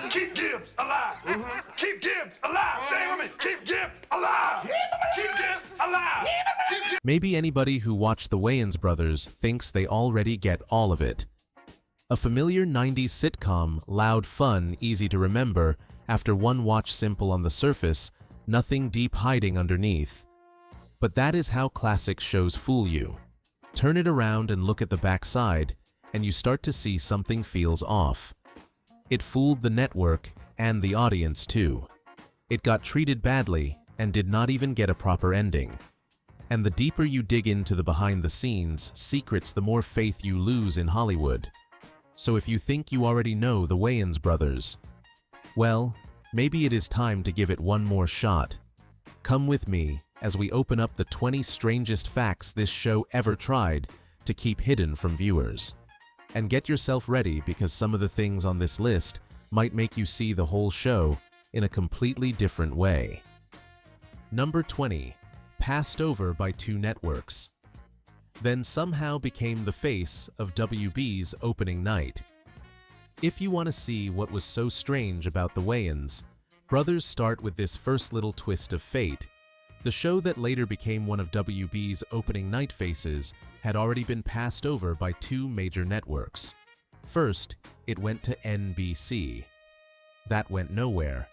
Keep Gibbs alive. Keep Gibbs alive. Say it with me. Keep Gibbs alive. Keep Gibbs alive. Maybe anybody who watched the Wayans brothers thinks they already get all of it. A familiar 90s sitcom, loud, fun, easy to remember, after one watch, simple on the surface, nothing deep hiding underneath. But that is how classic shows fool you. Turn it around and look at the backside, and you start to see something feels off. It fooled the network and the audience too. It got treated badly and did not even get a proper ending. And the deeper you dig into the behind-the-scenes secrets, the more faith you lose in Hollywood. So if you think you already know the Wayans brothers, well, maybe it is time to give it one more shot. Come with me as we open up the 20 strangest facts this show ever tried to keep hidden from viewers. And get yourself ready, because some of the things on this list might make you see the whole show in a completely different way. Number 20. Passed over by two networks. Then somehow became the face of WB's opening night. If you want to see what was so strange about the Wayans brothers, start with this first little twist of fate. The show that later became one of WB's opening night faces had already been passed over by two major networks. First, it went to NBC. That went nowhere.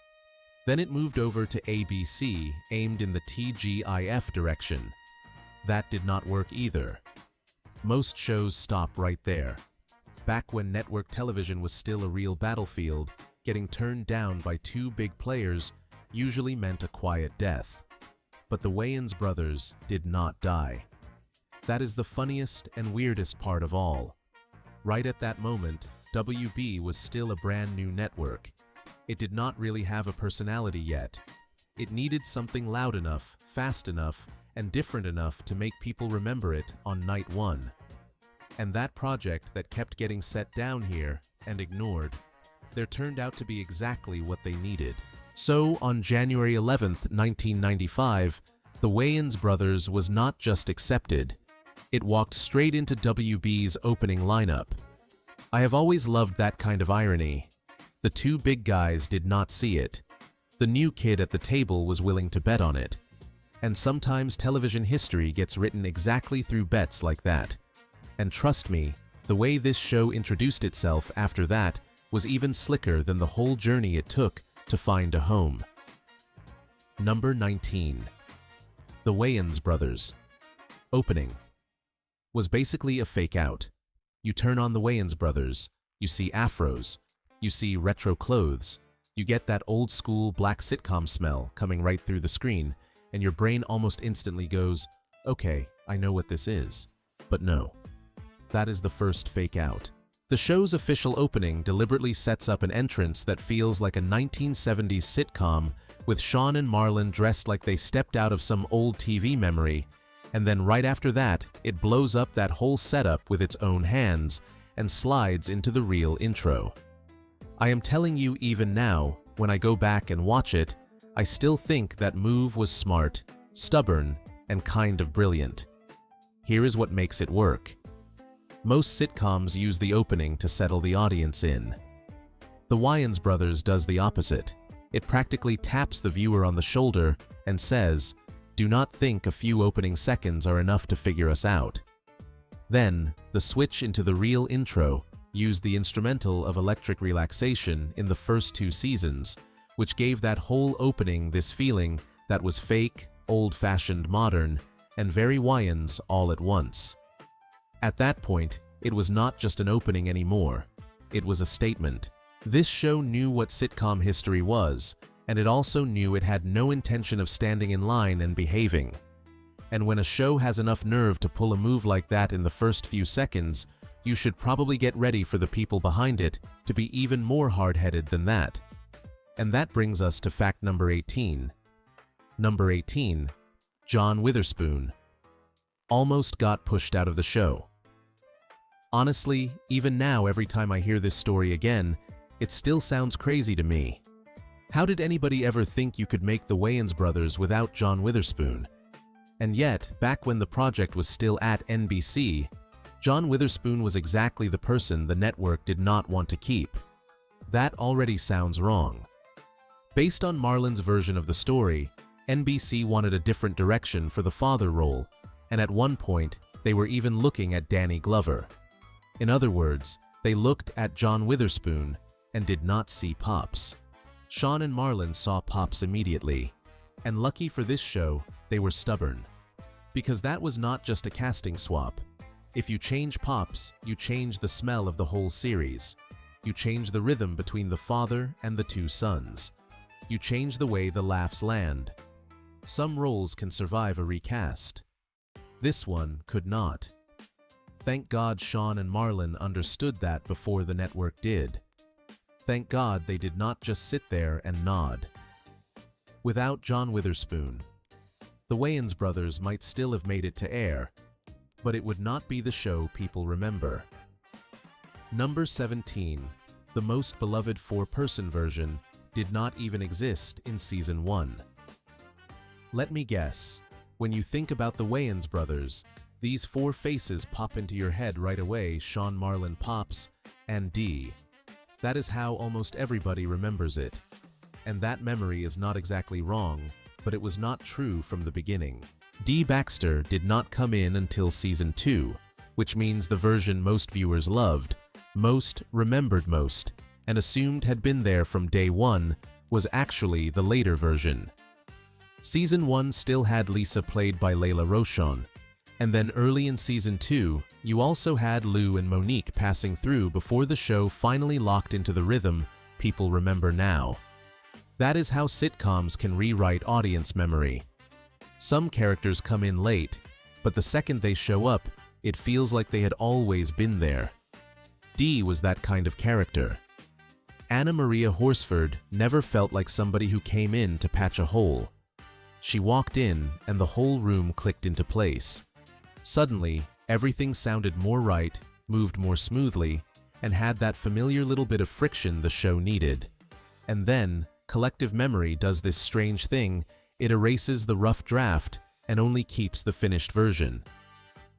Then it moved over to ABC, aimed in the TGIF direction. That did not work either. Most shows stop right there. Back when network television was still a real battlefield, getting turned down by two big players usually meant a quiet death. But the Wayans brothers did not die. That is the funniest and weirdest part of all. Right at that moment, WB was still a brand new network. It did not really have a personality yet. It needed something loud enough, fast enough, and different enough to make people remember it on night one. And that project that kept getting set down here and ignored, there turned out to be exactly what they needed. So, on January 11th, 1995, the Wayans brothers was not just accepted, it walked straight into WB's opening lineup. I have always loved that kind of irony. The two big guys did not see it. The new kid at the table was willing to bet on it. And sometimes television history gets written exactly through bets like that. And trust me, the way this show introduced itself after that was even slicker than the whole journey it took to find a home. Number 19. The Wayans brothers. Opening. Was basically a fake out. You turn on the Wayans brothers, you see afros, you see retro clothes, you get that old school black sitcom smell coming right through the screen, and your brain almost instantly goes, okay, I know what this is. But no. That is the first fake out. The show's official opening deliberately sets up an entrance that feels like a 1970s sitcom, with Shawn and Marlon dressed like they stepped out of some old TV memory, and then right after that, it blows up that whole setup with its own hands and slides into the real intro. I am telling you, even now, when I go back and watch it, I still think that move was smart, stubborn, and kind of brilliant. Here is what makes it work. Most sitcoms use the opening to settle the audience in. The Wayans brothers does the opposite. It practically taps the viewer on the shoulder and says, do not think a few opening seconds are enough to figure us out. Then, the switch into the real intro used the instrumental of Electric Relaxation in the first two seasons, which gave that whole opening this feeling that was fake, old-fashioned, modern, and very Wayans all at once. At that point, it was not just an opening anymore. It was a statement. This show knew what sitcom history was, and it also knew it had no intention of standing in line and behaving. And when a show has enough nerve to pull a move like that in the first few seconds, you should probably get ready for the people behind it to be even more hard-headed than that. And that brings us to fact number 18. Number 18. John Witherspoon. Almost got pushed out of the show. Honestly, even now, every time I hear this story again, it still sounds crazy to me. How did anybody ever think you could make the Wayans brothers without John Witherspoon? And yet, back when the project was still at NBC, John Witherspoon was exactly the person the network did not want to keep. That already sounds wrong. Based on Marlon's version of the story, NBC wanted a different direction for the father role, and at one point, they were even looking at Danny Glover. In other words, they looked at John Witherspoon and did not see Pops. Shawn and Marlon saw Pops immediately, and lucky for this show, they were stubborn. Because that was not just a casting swap. If you change Pops, you change the smell of the whole series. You change the rhythm between the father and the two sons. You change the way the laughs land. Some roles can survive a recast. This one could not. Thank God Shawn and Marlon understood that before the network did. Thank God they did not just sit there and nod. Without John Witherspoon, the Wayans brothers might still have made it to air, but it would not be the show people remember. Number 17, the most beloved four-person version, did not even exist in Season 1. Let me guess, when you think about the Wayans brothers, these four faces pop into your head right away: Shawn, Marlon, Pops, and Dee. That is how almost everybody remembers it. And that memory is not exactly wrong, but it was not true from the beginning. Dee Baxter did not come in until Season 2, which means the version most viewers loved, most remembered most, and assumed had been there from day one, was actually the later version. Season 1 still had Lisa, played by Layla Rochon, and then early in Season 2, you also had Lou and Monique passing through before the show finally locked into the rhythm people remember now. That is how sitcoms can rewrite audience memory. Some characters come in late, but the second they show up, it feels like they had always been there. Dee was that kind of character. Anna Maria Horsford never felt like somebody who came in to patch a hole. She walked in and the whole room clicked into place. Suddenly, everything sounded more right, moved more smoothly, and had that familiar little bit of friction the show needed. And then, collective memory does this strange thing: it erases the rough draft and only keeps the finished version.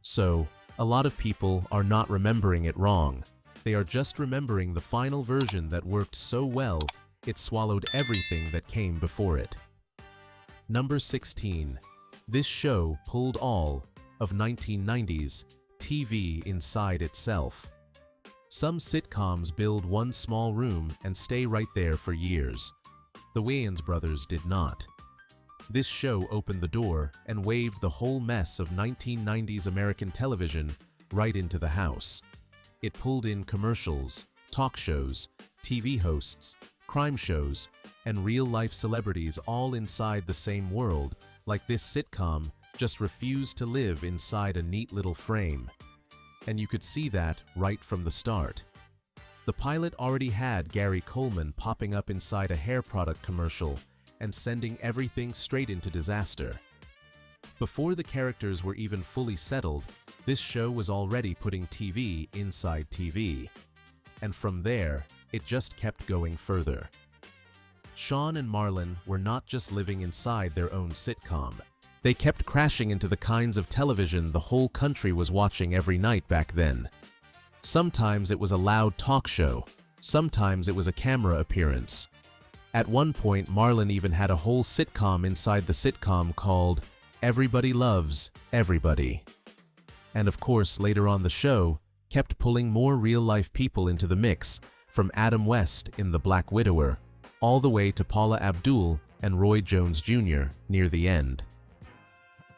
So, a lot of people are not remembering it wrong. They are just remembering the final version that worked so well, it swallowed everything that came before it. Number 16. This show pulled all of 1990s TV inside itself. Some sitcoms build one small room and stay right there for years. The Wayans brothers did not. This show opened the door and waved the whole mess of 1990s American television right into the house. It pulled in commercials, talk shows, TV hosts, crime shows, and real-life celebrities all inside the same world, like this sitcom just refused to live inside a neat little frame. And you could see that right from the start. The pilot already had Gary Coleman popping up inside a hair product commercial and sending everything straight into disaster. Before the characters were even fully settled, this show was already putting TV inside TV. And from there, it just kept going further. Shawn and Marlon were not just living inside their own sitcom. They kept crashing into the kinds of television the whole country was watching every night back then. Sometimes it was a loud talk show, sometimes it was a camera appearance. At one point, Marlon even had a whole sitcom inside the sitcom called Everybody Loves Everybody. And of course, later on the show, kept pulling more real-life people into the mix, from Adam West in The Black Widower, all the way to Paula Abdul and Roy Jones Jr. near the end.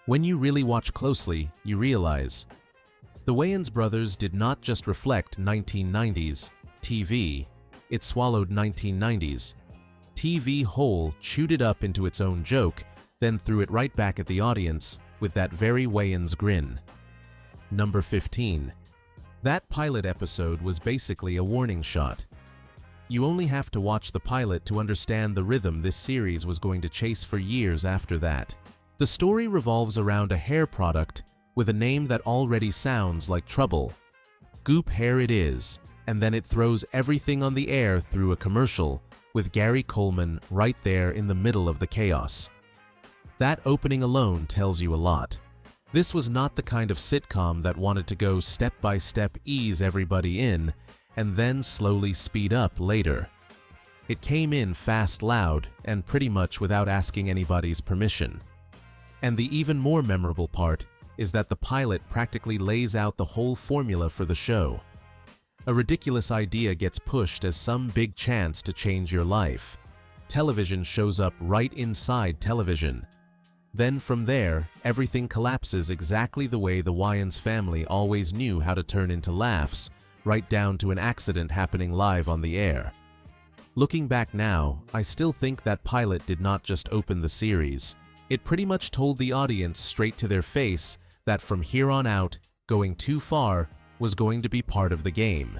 When you really watch closely, you realize the Wayans brothers did not just reflect 1990s TV, it swallowed 1990s TV whole, chewed it up into its own joke, then threw it right back at the audience with that very Wayans grin. Number 15. That pilot episode was basically a warning shot. You only have to watch the pilot to understand the rhythm this series was going to chase for years after that. The story revolves around a hair product with a name that already sounds like trouble. Goop Hair it is, and then it throws everything on the air through a commercial with Gary Coleman right there in the middle of the chaos. That opening alone tells you a lot. This was not the kind of sitcom that wanted to go step by step, ease everybody in, and then slowly speed up later. It came in fast, loud, and pretty much without asking anybody's permission. And the even more memorable part is that the pilot practically lays out the whole formula for the show. A ridiculous idea gets pushed as some big chance to change your life. Television shows up right inside television. Then from there, everything collapses exactly the way the Wayans family always knew how to turn into laughs, right down to an accident happening live on the air. Looking back now, I still think that pilot did not just open the series. It pretty much told the audience straight to their face that from here on out, going too far was going to be part of the game.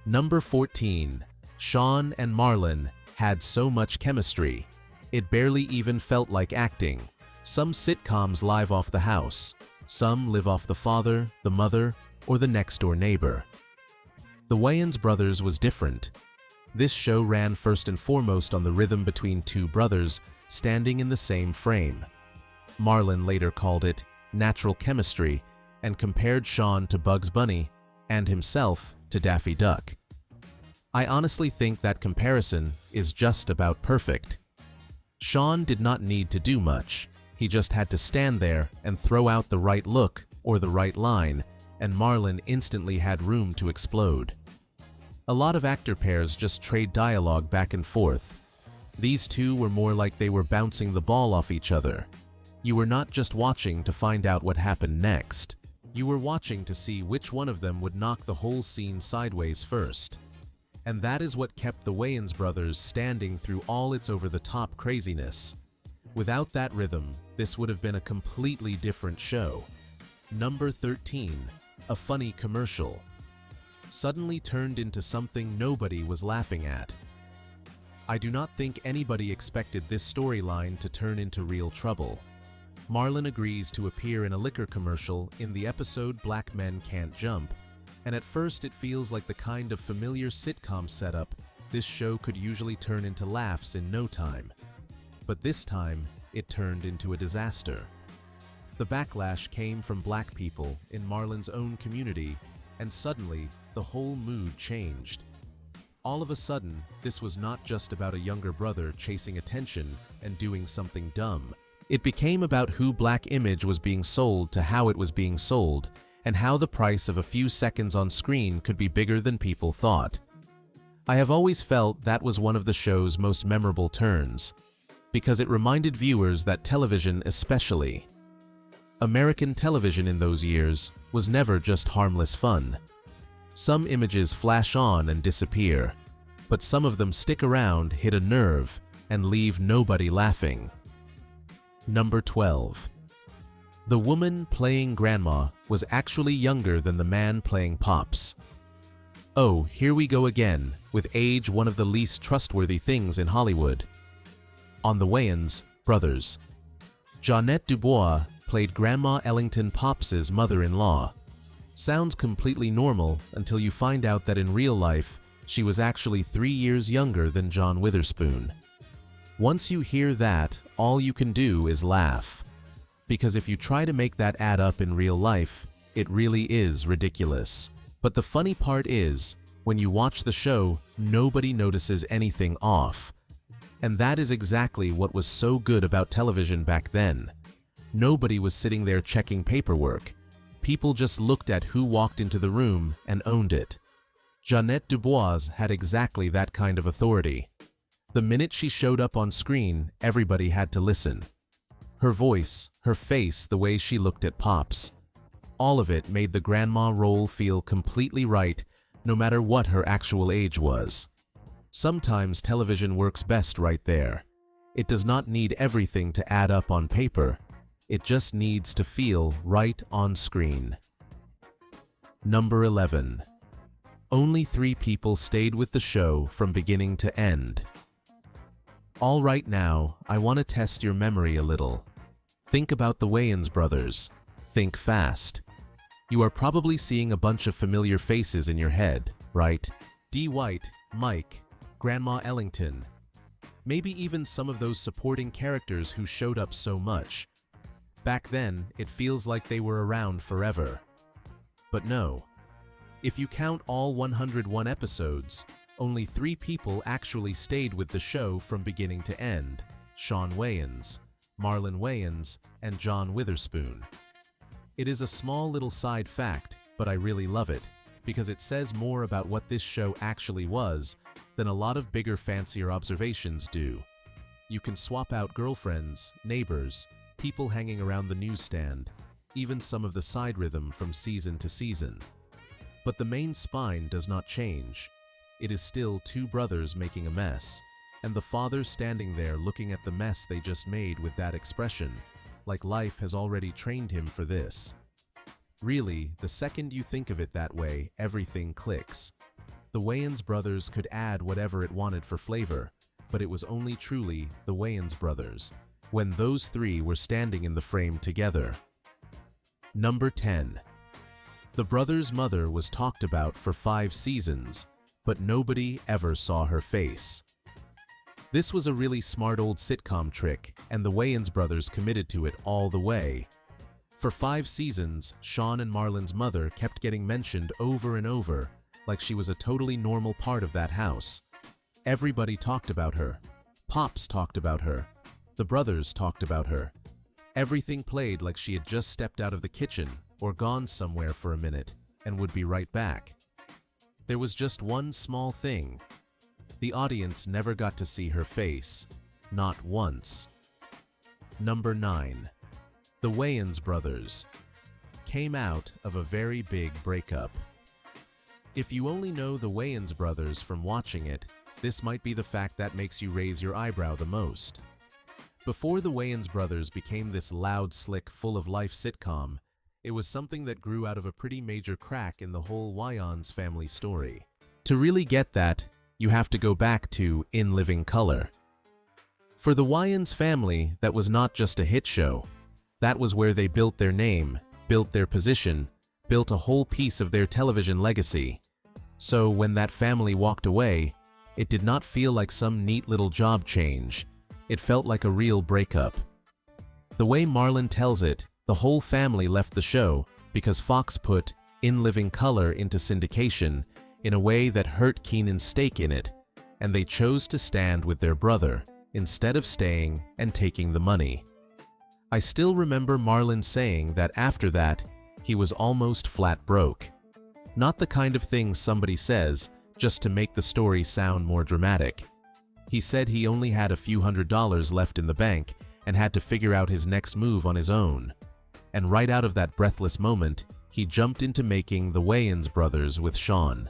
Number 14. Shawn and Marlon had so much chemistry. It barely even felt like acting. Some sitcoms live off the house. Some live off the father, the mother, or the next-door neighbor. The Wayans brothers was different. This show ran first and foremost on the rhythm between two brothers standing in the same frame. Marlon later called it natural chemistry and compared Shawn to Bugs Bunny and himself to Daffy Duck. I honestly think that comparison is just about perfect. Shawn did not need to do much. He just had to stand there and throw out the right look or the right line, and Marlon instantly had room to explode. A lot of actor pairs just trade dialogue back and forth. These two were more like they were bouncing the ball off each other. You were not just watching to find out what happened next. You were watching to see which one of them would knock the whole scene sideways first. And that is what kept the Wayans brothers standing through all its over-the-top craziness. Without that rhythm, this would have been a completely different show. Number 13. A funny commercial. Suddenly turned into something nobody was laughing at. I do not think anybody expected this storyline to turn into real trouble. Marlon agrees to appear in a liquor commercial in the episode Black Men Can't Jump, and at first it feels like the kind of familiar sitcom setup this show could usually turn into laughs in no time. But this time, it turned into a disaster. The backlash came from black people in Marlon's own community, and suddenly, the whole mood changed. All of a sudden, this was not just about a younger brother chasing attention and doing something dumb. It became about who black image was being sold to how it was being sold, and how the price of a few seconds on screen could be bigger than people thought. I have always felt that was one of the show's most memorable turns, because it reminded viewers that television especially, American television in those years, was never just harmless fun. Some images flash on and disappear, but some of them stick around, hit a nerve, and leave nobody laughing. Number 12. The woman playing Grandma was actually younger than the man playing Pops. Oh, here we go again, with age one of the least trustworthy things in Hollywood. On the Wayans brothers. Jeanette Dubois played Grandma Ellington Pops's mother-in-law. Sounds completely normal until you find out that in real life, she was actually 3 years younger than John Witherspoon. Once you hear that, all you can do is laugh. Because if you try to make that add up in real life, it really is ridiculous. But the funny part is, when you watch the show, nobody notices anything off. And that is exactly what was so good about television back then. Nobody was sitting there checking paperwork. People just looked at who walked into the room and owned it. Jeanette Dubois had exactly that kind of authority. The minute she showed up on screen, everybody had to listen. Her voice, her face, the way she looked at Pops. All of it made the grandma role feel completely right, no matter what her actual age was. Sometimes television works best right there. It does not need everything to add up on paper. It just needs to feel right on screen. Number 11. Only 3 people stayed with the show from beginning to end. All right, now, I want to test your memory a little. Think about the Wayans brothers. Think fast. You are probably seeing a bunch of familiar faces in your head, right? Dee White, Mike, Grandma Ellington. Maybe even some of those supporting characters who showed up so much. Back then, it feels like they were around forever. But no. If you count all 101 episodes, only 3 people actually stayed with the show from beginning to end: Shawn Wayans, Marlon Wayans, and John Witherspoon. It is a small little side fact, but I really love it, because it says more about what this show actually was than a lot of bigger, fancier observations do. You can swap out girlfriends, neighbors, people hanging around the newsstand, even some of the side rhythm from season to season. But the main spine does not change. It is still 2 brothers making a mess, and the father standing there looking at the mess they just made with that expression, like life has already trained him for this. Really, the second you think of it that way, everything clicks. The Wayans brothers could add whatever it wanted for flavor, but it was only truly the Wayans brothers, when those 3 were standing in the frame together. Number 10. The brothers' mother was talked about for 5 seasons, but nobody ever saw her face. This was a really smart old sitcom trick, and the Wayans brothers committed to it all the way. For 5 seasons, Shawn and Marlon's mother kept getting mentioned over and over, like she was a totally normal part of that house. Everybody talked about her. Pops talked about her. The brothers talked about her. Everything played like she had just stepped out of the kitchen or gone somewhere for a minute and would be right back. There was just one small thing. The audience never got to see her face. Not once. Number 9. The Wayans brothers came out of a very big breakup. If you only know the Wayans brothers from watching it, this might be the fact that makes you raise your eyebrow the most. Before the Wayans brothers became this loud, slick, full-of-life sitcom, it was something that grew out of a pretty major crack in the whole Wayans family story. To really get that, you have to go back to In Living Color. For the Wayans family, that was not just a hit show. That was where they built their name, built their position, built a whole piece of their television legacy. So when that family walked away, it did not feel like some neat little job change. It felt like a real breakup. The way Marlon tells it, the whole family left the show because Fox put In Living Color into syndication in a way that hurt Keenan's stake in it, and they chose to stand with their brother instead of staying and taking the money. I still remember Marlon saying that after that, he was almost flat broke. Not the kind of thing somebody says just to make the story sound more dramatic. He said he only had a few $100s left in the bank and had to figure out his next move on his own. And right out of that breathless moment, he jumped into making The Wayans Brothers with Shawn.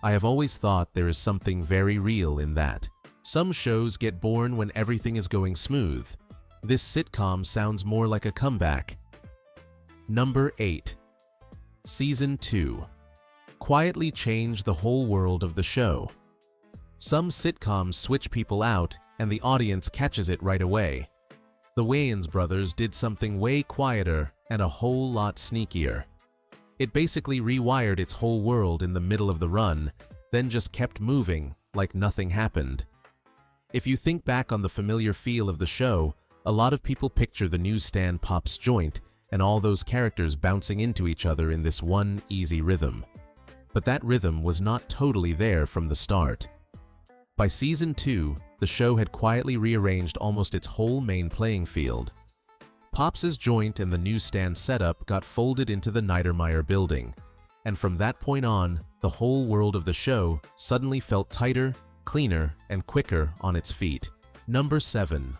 I have always thought there is something very real in that. Some shows get born when everything is going smooth. This sitcom sounds more like a comeback. Number 8. Season 2. Quietly changed the whole world of the show. Some sitcoms switch people out and the audience catches it right away. The Wayans brothers did something way quieter and a whole lot sneakier. It basically rewired its whole world in the middle of the run, then just kept moving like nothing happened. If you think back on the familiar feel of the show, a lot of people picture the newsstand Pop's joint and all those characters bouncing into each other in this one easy rhythm. But that rhythm was not totally there from the start. By season 2, the show had quietly rearranged almost its whole main playing field. Pop's joint and the newsstand setup got folded into the Niedermeyer building, and from that point on, the whole world of the show suddenly felt tighter, cleaner, and quicker on its feet. Number 7.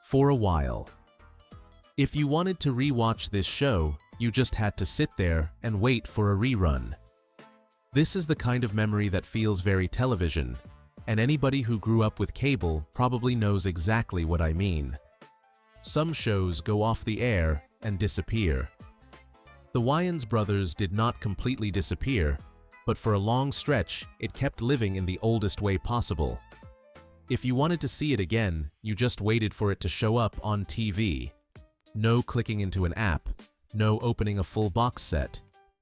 For a while. If you wanted to rewatch this show, you just had to sit there and wait for a rerun. This is the kind of memory that feels very television, and anybody who grew up with cable probably knows exactly what I mean. Some shows go off the air and disappear. The Wayans brothers did not completely disappear, but for a long stretch, it kept living in the oldest way possible. If you wanted to see it again, you just waited for it to show up on TV. No clicking into an app, no opening a full box set.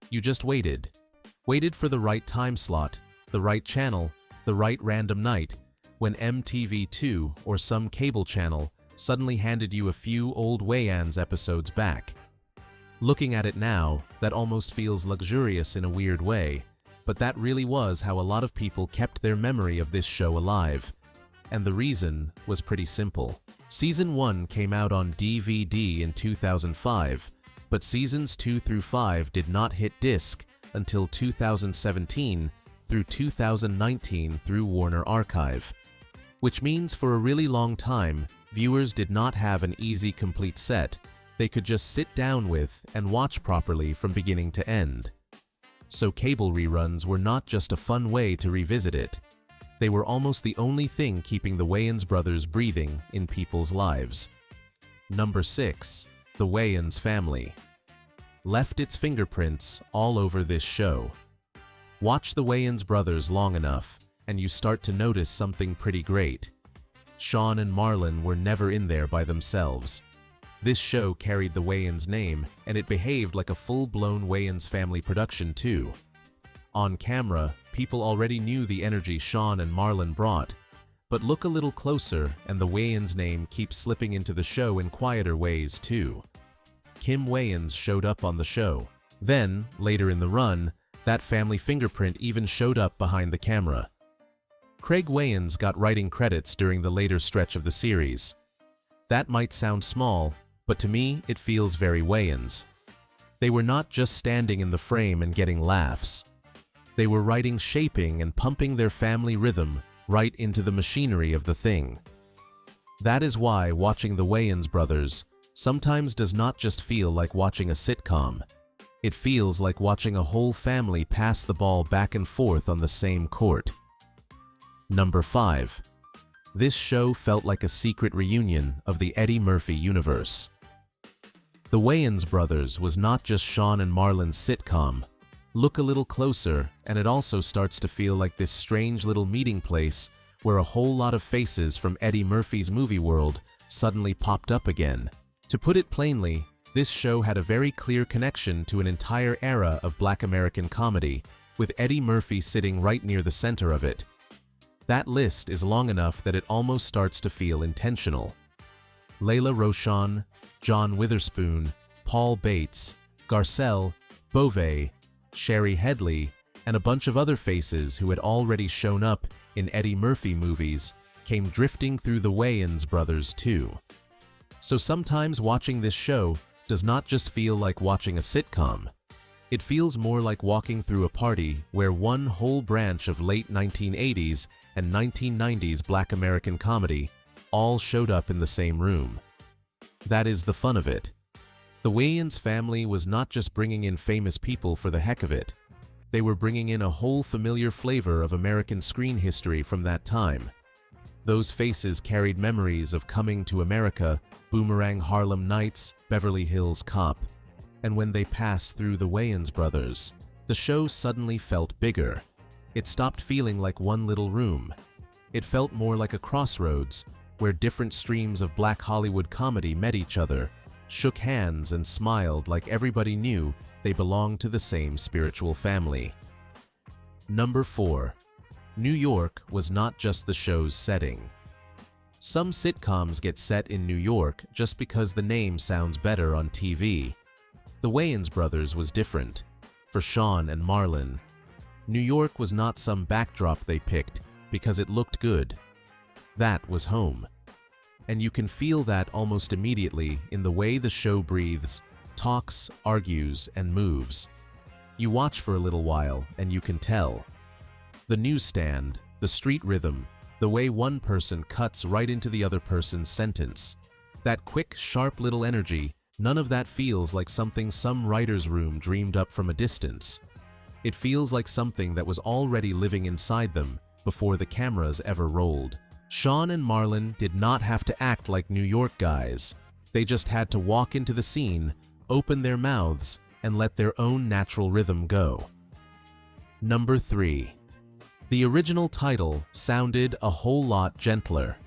You just waited. Waited for the right time slot, the right channel, the right random night, when MTV2 or some cable channel suddenly handed you a few old Wayans episodes back. Looking at it now, that almost feels luxurious in a weird way, but that really was how a lot of people kept their memory of this show alive. And the reason was pretty simple. Season 1 came out on DVD in 2005, but seasons 2 through 5 did not hit disc until 2017 through 2019 through Warner Archive. Which means for a really long time, viewers did not have an easy complete set they could just sit down with and watch properly from beginning to end. So cable reruns were not just a fun way to revisit it. They were almost the only thing keeping the Wayans brothers breathing in people's lives. Number 6. The Wayans family left its fingerprints all over this show. Watch the Wayans brothers long enough, and you start to notice something pretty great. Shawn and Marlon were never in there by themselves. This show carried the Wayans name, and it behaved like a full-blown Wayans family production too. On camera, people already knew the energy Shawn and Marlon brought, but look a little closer and the Wayans name keeps slipping into the show in quieter ways too. Kim Wayans showed up on the show. Then, later in the run, that family fingerprint even showed up behind the camera. Craig Wayans got writing credits during the later stretch of the series. That might sound small, but to me it feels very Wayans. They were not just standing in the frame and getting laughs. They were writing, shaping, and pumping their family rhythm right into the machinery of the thing. That is why watching the Wayans brothers sometimes does not just feel like watching a sitcom. It feels like watching a whole family pass the ball back and forth on the same court. Number 5. This show felt like a secret reunion of the Eddie Murphy universe. The Wayans brothers was not just Shawn and Marlon's sitcom. Look a little closer, and it also starts to feel like this strange little meeting place where a whole lot of faces from Eddie Murphy's movie world suddenly popped up again. To put it plainly, this show had a very clear connection to an entire era of Black American comedy, with Eddie Murphy sitting right near the center of it. That list is long enough that it almost starts to feel intentional. Layla Rochon, John Witherspoon, Paul Bates, Garcelle, Beauvais, Sherry Headley, and a bunch of other faces who had already shown up in Eddie Murphy movies came drifting through the Wayans brothers too. So sometimes watching this show does not just feel like watching a sitcom. It feels more like walking through a party where one whole branch of late 1980s and 1990s Black American comedy all showed up in the same room. That is the fun of it. The Wayans family was not just bringing in famous people for the heck of it. They were bringing in a whole familiar flavor of American screen history from that time. Those faces carried memories of Coming to America, Boomerang Harlem Nights, Beverly Hills Cop. And when they passed through the Wayans brothers, the show suddenly felt bigger. It stopped feeling like one little room. It felt more like a crossroads, where different streams of Black Hollywood comedy met each other, shook hands and smiled like everybody knew they belonged to the same spiritual family. Number 4. New York was not just the show's setting. Some sitcoms get set in New York just because the name sounds better on TV. The Wayans brothers was different. For Shawn and Marlon, New York was not some backdrop they picked because it looked good. That was home. And you can feel that almost immediately in the way the show breathes, talks, argues, and moves. You watch for a little while and you can tell. The newsstand, the street rhythm, the way one person cuts right into the other person's sentence. That quick, sharp little energy, none of that feels like something some writer's room dreamed up from a distance. It feels like something that was already living inside them before the cameras ever rolled. Shawn and Marlon did not have to act like New York guys. They just had to walk into the scene, open their mouths, and let their own natural rhythm go. Number 3. The original title sounded a whole lot gentler.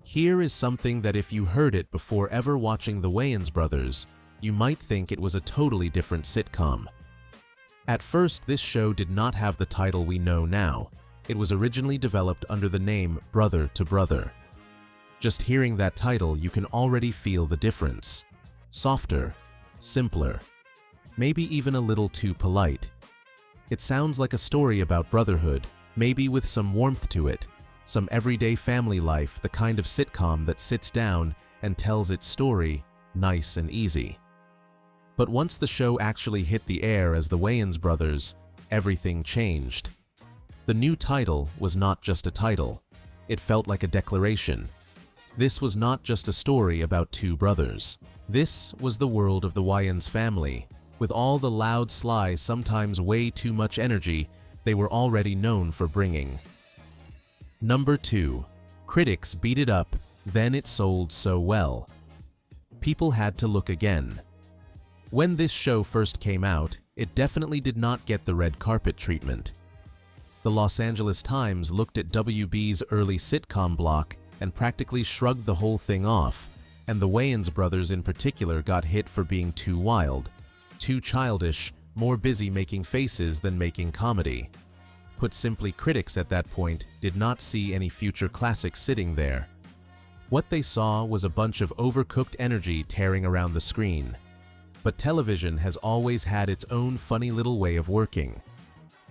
Here is something that if you heard it before ever watching the Wayans brothers, you might think it was a totally different sitcom. At first, this show did not have the title we know now. It was originally developed under the name Brother to Brother. Just hearing that title, you can already feel the difference. Softer, simpler, maybe even a little too polite. It sounds like a story about brotherhood, maybe with some warmth to it, some everyday family life, the kind of sitcom that sits down and tells its story nice and easy. But once the show actually hit the air as the Wayans brothers, everything changed. The new title was not just a title. It felt like a declaration. This was not just a story about two brothers. This was the world of the Wayans family, with all the loud, sly, sometimes way too much energy they were already known for bringing. Number 2. Critics beat it up, then it sold so well. People had to look again. When this show first came out, it definitely did not get the red carpet treatment. The Los Angeles Times looked at WB's early sitcom block and practically shrugged the whole thing off, and the Wayans brothers in particular got hit for being too wild, too childish, more busy making faces than making comedy. Put simply, critics at that point did not see any future classics sitting there. What they saw was a bunch of overcooked energy tearing around the screen. But television has always had its own funny little way of working.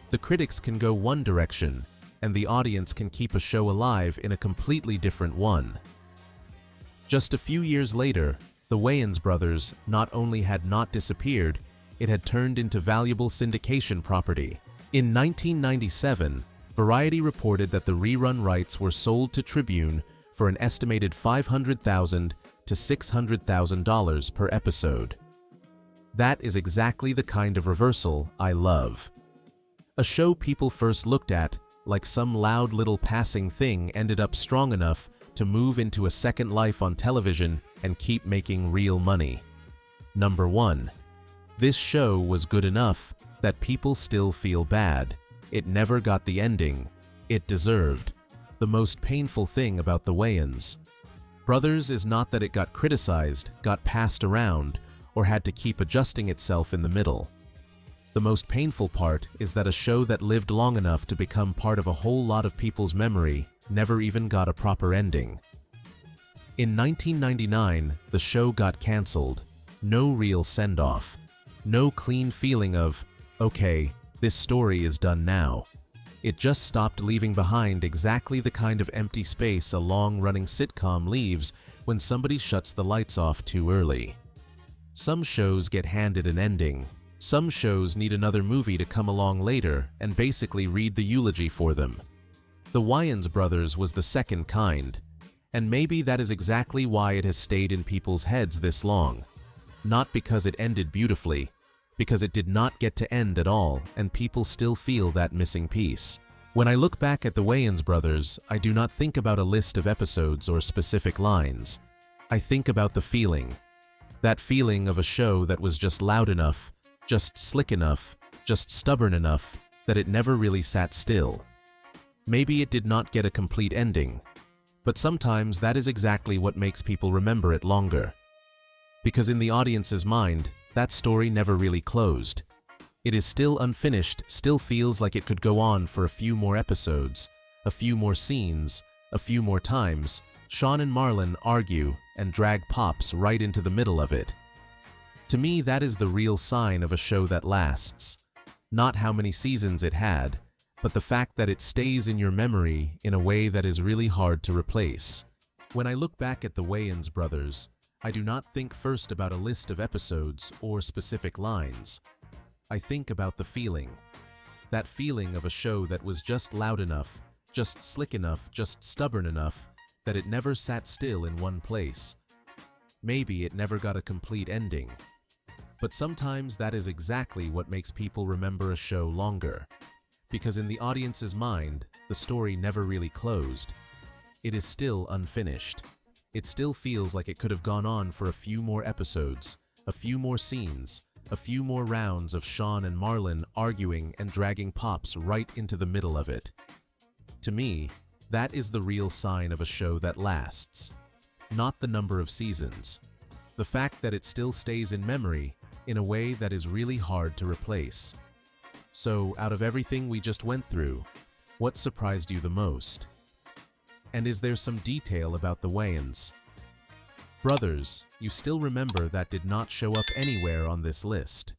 The critics can go one direction, and the audience can keep a show alive in a completely different one. Just a few years later, the Wayans brothers not only had not disappeared, it had turned into valuable syndication property. In 1997, Variety reported that the rerun rights were sold to Tribune for an estimated $500,000 to $600,000 per episode. That is exactly the kind of reversal I love. A show people first looked at like some loud little passing thing ended up strong enough to move into a second life on television and keep making real money. Number 1. This show was good enough that people still feel bad. It never got the ending it deserved. The most painful thing about the Wayans brothers is not that it got criticized, got passed around, or had to keep adjusting itself in the middle. The most painful part is that a show that lived long enough to become part of a whole lot of people's memory never even got a proper ending. In 1999, the show got canceled. No real send-off. No clean feeling of, okay, this story is done now. It just stopped, leaving behind exactly the kind of empty space a long-running sitcom leaves when somebody shuts the lights off too early. Some shows get handed an ending. Some shows need another movie to come along later and basically read the eulogy for them. The Wayans brothers was the second kind, and maybe that is exactly why it has stayed in people's heads this long. Not because it ended beautifully, because it did not get to end at all, and people still feel that missing piece. When I look back at the Wayans brothers, I do not think about a list of episodes or specific lines. I think about the feeling. That feeling of a show that was just loud enough, just slick enough, just stubborn enough, that it never really sat still. Maybe it did not get a complete ending, but sometimes that is exactly what makes people remember it longer. Because in the audience's mind, that story never really closed. It is still unfinished, still feels like it could go on for a few more episodes, a few more scenes, a few more times. Shawn and Marlon argue and drag Pops right into the middle of it. To me, that is the real sign of a show that lasts. Not how many seasons it had, but the fact that it stays in your memory in a way that is really hard to replace. When I look back at the Wayans brothers, I do not think first about a list of episodes or specific lines. I think about the feeling. That feeling of a show that was just loud enough, just slick enough, just stubborn enough, that it never sat still in one place. Maybe it never got a complete ending. But sometimes that is exactly what makes people remember a show longer. Because in the audience's mind, the story never really closed. It is still unfinished. It still feels like it could have gone on for a few more episodes, a few more scenes, a few more rounds of Shawn and Marlon arguing and dragging Pops right into the middle of it. To me, that is the real sign of a show that lasts. Not the number of seasons. The fact that it still stays in memory in a way that is really hard to replace. So, out of everything we just went through, what surprised you the most? And is there some detail about the Wayans brothers you still remember that did not show up anywhere on this list?